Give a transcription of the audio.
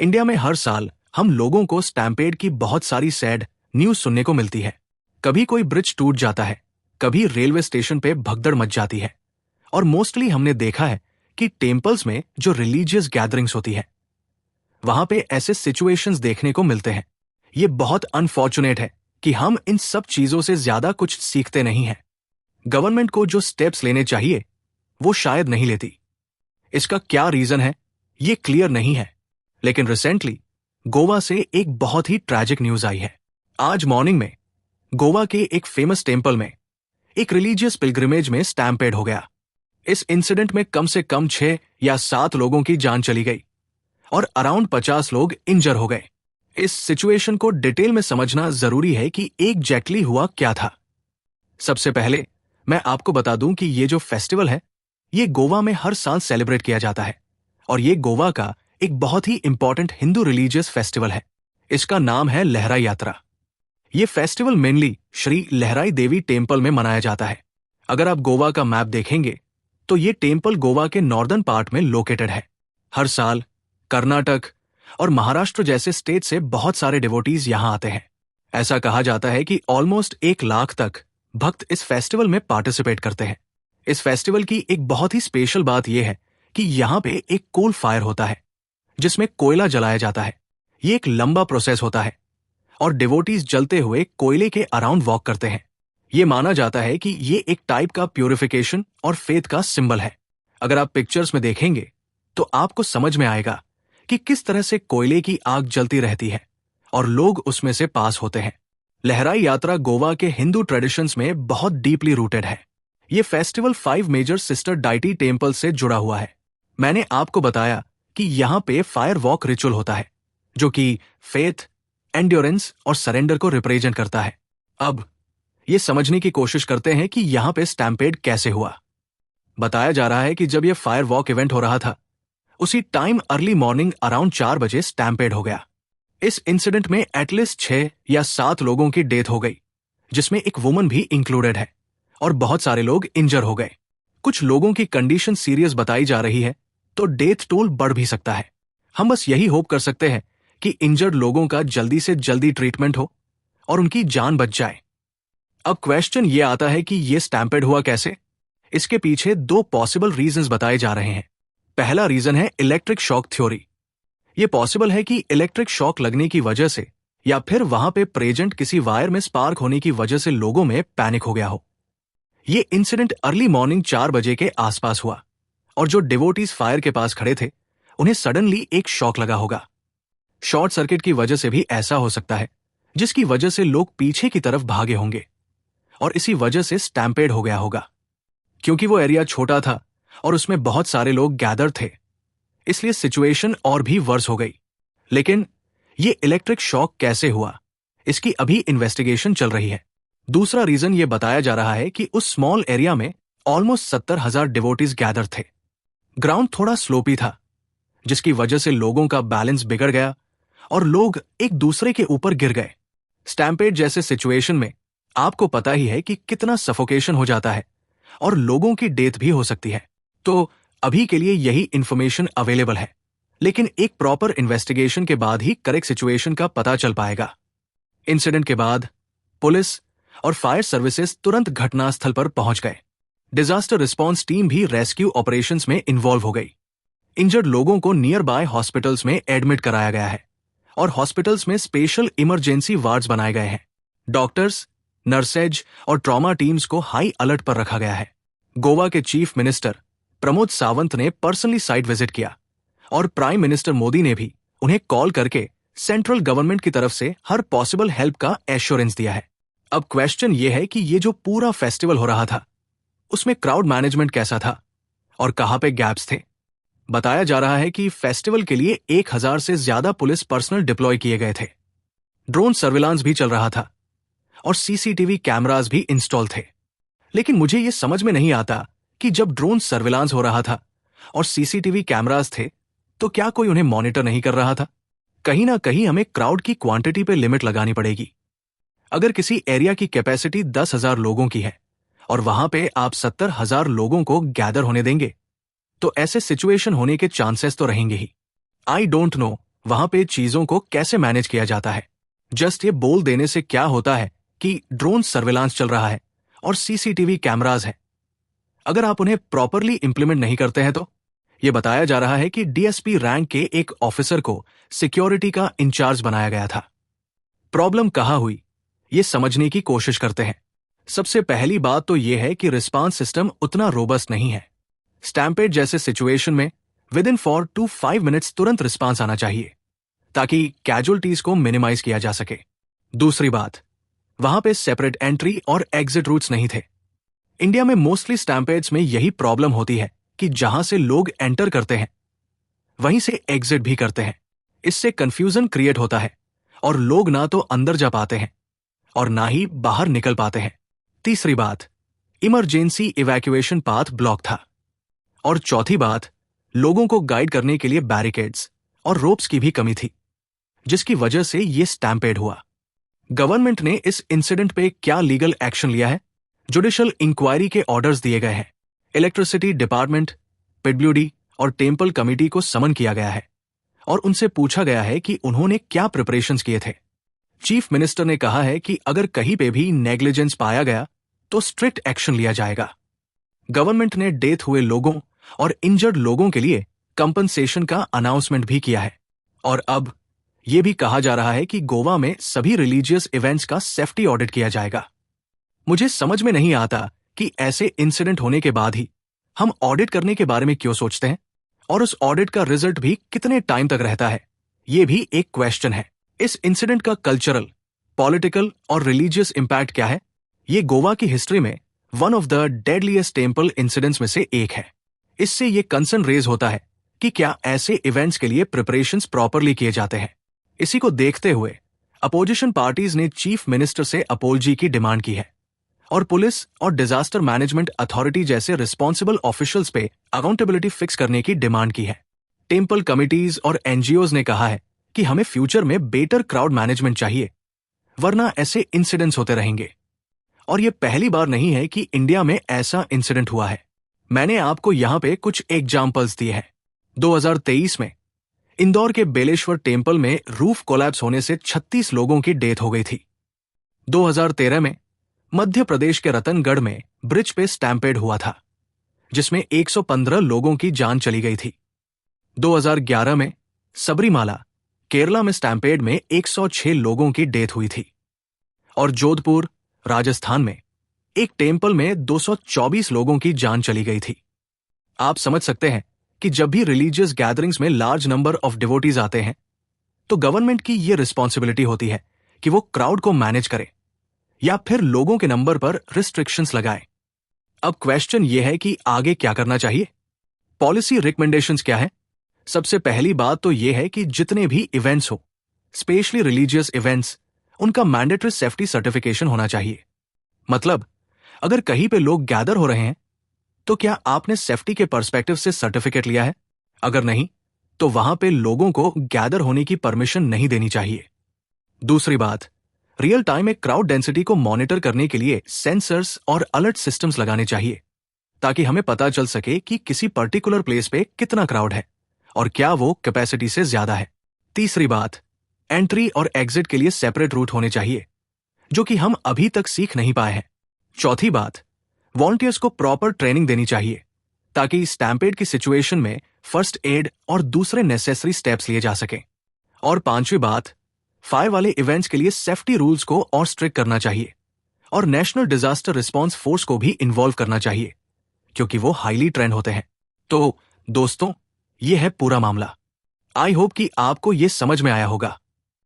India में हर साल हम लोगों को स्टैम्पेड की बहुत सारी सैड न्यूज सुनने को मिलती है। कभी कोई ब्रिज टूट जाता है, कभी रेलवे स्टेशन पे भगदड़ मच जाती है, और मोस्टली हमने देखा है कि टेम्पल्स में जो रिलीजियस गैदरिंग्स होती है वहां पे ऐसे सिचुएशंस देखने को मिलते हैं। ये बहुत अनफॉर्चुनेट है कि हम इन सब चीजों से ज्यादा कुछ सीखते नहीं हैं। गवर्नमेंट को जो स्टेप्स लेने चाहिए वो शायद नहीं लेती। इसका क्या रीजन है ये क्लियर नहीं है, लेकिन रिसेंटली गोवा से एक बहुत ही ट्रैजिक न्यूज आई है। आज मॉर्निंग में गोवा के एक फेमस टेम्पल में एक रिलीजियस पिलग्रिमेज में स्टैम्पेड हो गया। इस इंसिडेंट में कम से कम 6 या 7 लोगों की जान चली गई और अराउंड 50 लोग इंजर हो गए। इस सिचुएशन को डिटेल में समझना जरूरी है कि एग्जैक्टली हुआ क्या था। सबसे पहले मैं आपको बता दूं कि ये जो फेस्टिवल है ये गोवा में हर साल सेलिब्रेट किया जाता है और ये गोवा का एक बहुत ही इंपॉर्टेंट हिंदू रिलीजियस फेस्टिवल है। इसका नाम है लहराई यात्रा। ये फेस्टिवल मेनली श्री लहराई देवी टेम्पल में मनाया जाता है। अगर आप गोवा का मैप देखेंगे तो ये टेम्पल गोवा के नॉर्दर्न पार्ट में लोकेटेड है। हर साल कर्नाटक और महाराष्ट्र जैसे स्टेट से बहुत सारे डिवोटीज यहां आते हैं। ऐसा कहा जाता है कि ऑलमोस्ट 1 लाख तक भक्त इस फेस्टिवल में पार्टिसिपेट करते हैं। इस फेस्टिवल की एक बहुत ही स्पेशल बात यह है कि यहां पे एक कोल फायर होता है जिसमें कोयला जलाया जाता है। ये एक लंबा प्रोसेस होता है और डिवोटीज जलते हुए कोयले के अराउंड वॉक करते हैं। ये माना जाता है कि ये एक टाइप का प्यूरिफिकेशन और फेथ का सिंबल है। अगर आप पिक्चर्स में देखेंगे तो आपको समझ में आएगा कि किस तरह से कोयले की आग जलती रहती है और लोग उसमें से पास होते हैं। लहराई यात्रा गोवा के हिंदू ट्रेडिशंस में बहुत डीपली रूटेड है। ये festival 5 major sister deity temple से जुड़ा हुआ है। मैंने आपको बताया कि यहां पे फायर वॉक रिचुअल होता है जो कि फेथ, एंड्योरेंस और सरेंडर को रिप्रेजेंट करता है। अब ये समझने की कोशिश करते हैं कि यहां पे स्टैम्पेड कैसे हुआ। बताया जा रहा है कि जब ये फायर वॉक इवेंट हो रहा था उसी टाइम अर्ली मॉर्निंग अराउंड 4 बजे स्टैम्पेड हो गया। इस इंसिडेंट में एटलीस्ट 6 या 7 लोगों की डेथ हो गई, जिसमें एक वुमन भी इंक्लूडेड है, और बहुत सारे लोग इंजर हो गए। कुछ लोगों की कंडीशन सीरियस बताई जा रही है तो डेथ टोल बढ़ भी सकता है। हम बस यही होप कर सकते हैं कि इंजर्ड लोगों का जल्दी से जल्दी ट्रीटमेंट हो और उनकी जान बच जाए। अब क्वेश्चन ये आता है कि ये स्टैम्पेड हुआ कैसे। इसके पीछे 2 पॉसिबल रीजंस बताए जा रहे हैं। पहला रीजन है इलेक्ट्रिक शॉक थ्योरी। यह पॉसिबल है कि इलेक्ट्रिक शॉक लगने की वजह से या फिर वहां पे प्रेजेंट किसी वायर में स्पार्क होने की वजह से लोगों में पैनिक हो गया हो। यह इंसिडेंट अर्ली मॉर्निंग 4 बजे के आसपास हुआ और जो डिवोटीज फायर के पास खड़े थे उन्हें सडनली एक शॉक लगा होगा। शॉर्ट सर्किट की वजह से भी ऐसा हो सकता है, जिसकी वजह से लोग पीछे की तरफ भागे होंगे और इसी वजह से स्टैम्पेड हो गया होगा। क्योंकि वो एरिया छोटा था और उसमें बहुत सारे लोग गैदर थे, इसलिए सिचुएशन और भी वर्स हो गई। लेकिन ये इलेक्ट्रिक शॉक कैसे हुआ, इसकी अभी इन्वेस्टिगेशन चल रही है। दूसरा रीजन ये बताया जा रहा है कि उस स्मॉल एरिया में ऑलमोस्ट 70,000 डिवोटीज गैदर थे। ग्राउंड थोड़ा स्लोपी था, जिसकी वजह से लोगों का बैलेंस बिगड़ गया और लोग एक दूसरे के ऊपर गिर गए। स्टैम्पेड जैसे सिचुएशन में आपको पता ही है कि कितना सफोकेशन हो जाता है और लोगों की डेथ भी हो सकती है। तो अभी के लिए यही इंफॉर्मेशन अवेलेबल है, लेकिन एक प्रॉपर इन्वेस्टिगेशन के बाद ही करेक्ट सिचुएशन का पता चल पाएगा। इंसिडेंट के बाद पुलिस और फायर सर्विसेज तुरंत घटनास्थल पर पहुंच गए। डिजास्टर रिस्पांस टीम भी रेस्क्यू ऑपरेशंस में इन्वॉल्व हो गई। इंजर्ड लोगों को नियर बाय हॉस्पिटल्स में एडमिट कराया गया है और हॉस्पिटल्स में स्पेशल इमरजेंसी वार्ड्स बनाए गए हैं। डॉक्टर्स, नर्सेज और ट्रॉमा टीम्स को हाई अलर्ट पर रखा गया है। गोवा के चीफ मिनिस्टर प्रमोद सावंत ने पर्सनली साइट विजिट किया और प्राइम मिनिस्टर मोदी ने भी उन्हें कॉल करके सेंट्रल गवर्नमेंट की तरफ से हर पॉसिबल हेल्प का एश्योरेंस दिया है। अब क्वेश्चन ये है कि ये जो पूरा फेस्टिवल हो रहा था उसमें क्राउड मैनेजमेंट कैसा था और कहां पे गैप्स थे। बताया जा रहा है कि फेस्टिवल के लिए 1000 से ज्यादा पुलिस पर्सनल डिप्लॉय किए गए थे। ड्रोन सर्विलांस भी चल रहा था और सीसीटीवी कैमरास भी इंस्टॉल थे। लेकिन मुझे यह समझ में नहीं आता कि जब ड्रोन सर्विलांस हो रहा था और सीसीटीवी कैमरास थे तो क्या कोई उन्हें मॉनिटर नहीं कर रहा था। कहीं ना कहीं हमें क्राउड की क्वांटिटी पे लिमिट लगानी पड़ेगी। अगर किसी एरिया की कैपेसिटी 10,000 लोगों की है और वहां पे आप 70,000 लोगों को गैदर होने देंगे तो ऐसे सिचुएशन होने के चांसेस तो रहेंगे ही। आई डोंट नो वहां पे चीजों को कैसे मैनेज किया जाता है। जस्ट ये बोल देने से क्या होता है कि ड्रोन सर्विलांस चल रहा है और सीसीटीवी कैमरास है। अगर आप उन्हें प्रॉपरली इंप्लीमेंट नहीं करते हैं तो यह बताया जा रहा है कि डीएसपी रैंक के एक ऑफिसर को सिक्योरिटी का इंचार्ज बनाया गया था। प्रॉब्लम कहां हुई, ये समझने की कोशिश करते हैं। सबसे पहली बात तो यह है कि रिस्पांस सिस्टम उतना रोबस्ट नहीं है। स्टैम्पेड जैसे सिचुएशन में विद इन 4 to 5 मिनट्स तुरंत रिस्पांस आना चाहिए ताकि कैजुअलिटीज को मिनिमाइज किया जा सके। दूसरी बात, वहां पे सेपरेट एंट्री और एग्जिट रूट्स नहीं थे। इंडिया में मोस्टली स्टैम्पेड्स में यही प्रॉब्लम होती है कि जहां से लोग एंटर करते हैं वहीं से एग्जिट भी करते हैं। इससे कंफ्यूजन क्रिएट होता है और लोग ना तो अंदर जा पाते हैं और ना ही बाहर निकल पाते हैं। तीसरी बात, इमरजेंसी इवैक्यूएशन पाथ ब्लॉक था। और चौथी बात, लोगों को गाइड करने के लिए बैरिकेड्स और रोप्स की भी कमी थी, जिसकी वजह से यह स्टैम्पेड हुआ। गवर्नमेंट ने इस इंसिडेंट पे क्या लीगल एक्शन लिया है? जुडिशियल इंक्वायरी के ऑर्डर्स दिए गए हैं। इलेक्ट्रिसिटी डिपार्टमेंट, पीडब्ल्यूडी और टेम्पल कमिटी को समन किया गया है और उनसे पूछा गया है कि उन्होंने क्या प्रिपरेशंस किए थे। चीफ मिनिस्टर ने कहा है कि अगर कहीं पे भी नेग्लिजेंस पाया गया तो स्ट्रिक्ट एक्शन लिया जाएगा। गवर्नमेंट ने डेथ हुए लोगों और इंजर्ड लोगों के लिए कंपनसेशन का अनाउंसमेंट भी किया है। और अब यह भी कहा जा रहा है कि गोवा में सभी रिलीजियस इवेंट्स का सेफ्टी ऑडिट किया जाएगा। मुझे समझ में नहीं आता कि ऐसे इंसिडेंट होने के बाद ही हम ऑडिट करने के बारे में क्यों सोचते हैं और उस ऑडिट का रिजल्ट भी कितने टाइम तक रहता है, यह भी एक क्वेश्चन है। इस इंसिडेंट का कल्चरल, पॉलिटिकल और रिलीजियस इंपैक्ट क्या है? ये गोवा की हिस्ट्री में one of the deadliest temple incidents में से एक है। इससे ये कंसर्न रेज होता है कि क्या ऐसे इवेंट्स के लिए प्रिपरेशंस प्रॉपरली किए जाते हैं। इसी को देखते हुए अपोजिशन पार्टीज ने चीफ मिनिस्टर से अपॉलजी की डिमांड की है और पुलिस और डिजास्टर मैनेजमेंट अथॉरिटी जैसे रिस्पॉन्सिबल ऑफिशियल्स पे अकाउंटेबिलिटी फिक्स करने की डिमांड की है। टेम्पल कमिटीज और एनजीओज ने कहा है कि हमें फ्यूचर में बेटर क्राउड मैनेजमेंट चाहिए, वरना ऐसे इंसिडेंट्स होते रहेंगे। और यह पहली बार नहीं है कि इंडिया में ऐसा इंसिडेंट हुआ है। मैंने आपको यहां पे कुछ एग्जाम्पल्स दिए हैं। 2023 में इंदौर के बेलेश्वर टेम्पल में रूफ कोलैप्स होने से 36 लोगों की डेथ हो गई थी। 2013 में मध्य प्रदेश के रतनगढ़ में ब्रिज पे स्टैम्पेड हुआ था, जिसमें 115 लोगों की जान चली गई थी। 2011 में सबरीमाला, केरला में स्टैम्पेड में 106 लोगों की डेथ हुई थी। और जोधपुर, राजस्थान में एक टेम्पल में 224 लोगों की जान चली गई थी। आप समझ सकते हैं कि जब भी रिलीजियस गैदरिंग्स में लार्ज नंबर ऑफ डिवोटीज आते हैं तो गवर्नमेंट की यह रिस्पॉन्सिबिलिटी होती है कि वो क्राउड को मैनेज करे या फिर लोगों के नंबर पर रिस्ट्रिक्शंस लगाए। अब क्वेश्चन यह है कि आगे क्या करना चाहिए? पॉलिसी रिकमेंडेशंस क्या है? सबसे पहली बात तो यह है कि जितने भी इवेंट्स हो, स्पेशली रिलीजियस इवेंट्स, उनका मैंडेटरी सेफ्टी सर्टिफिकेशन होना चाहिए। मतलब अगर कहीं पे लोग गैदर हो रहे हैं तो क्या आपने सेफ्टी के पर्सपेक्टिव से सर्टिफिकेट लिया है? अगर नहीं तो वहां पे लोगों को गैदर होने की परमिशन नहीं देनी चाहिए। दूसरी बात, रियल टाइम में क्राउड डेंसिटी को मॉनिटर करने के लिए सेंसर्स और अलर्ट सिस्टम्स लगाने चाहिए ताकि हमें पता चल सके कि किसी पर्टिकुलर प्लेस पे कितना क्राउड है और क्या वो कैपेसिटी से ज्यादा है। तीसरी बात, एंट्री और एग्जिट के लिए सेपरेट रूट होने चाहिए, जो कि हम अभी तक सीख नहीं पाए हैं। चौथी बात, वॉलंटियर्स को प्रॉपर ट्रेनिंग देनी चाहिए ताकि स्टैम्पेड की सिचुएशन में फर्स्ट एड और दूसरे नेसेसरी स्टेप्स लिए जा सकें। और पांचवी बात, फायर वाले इवेंट्स के लिए सेफ्टी रूल्स को और स्ट्रिक्ट करना चाहिए और नेशनल डिजास्टर रिस्पांस फोर्स को भी इन्वॉल्व करना चाहिए क्योंकि वो हाईली ट्रेंड होते हैं। तो दोस्तों, ये है पूरा मामला। आई होप कि आपको ये समझ में आया होगा।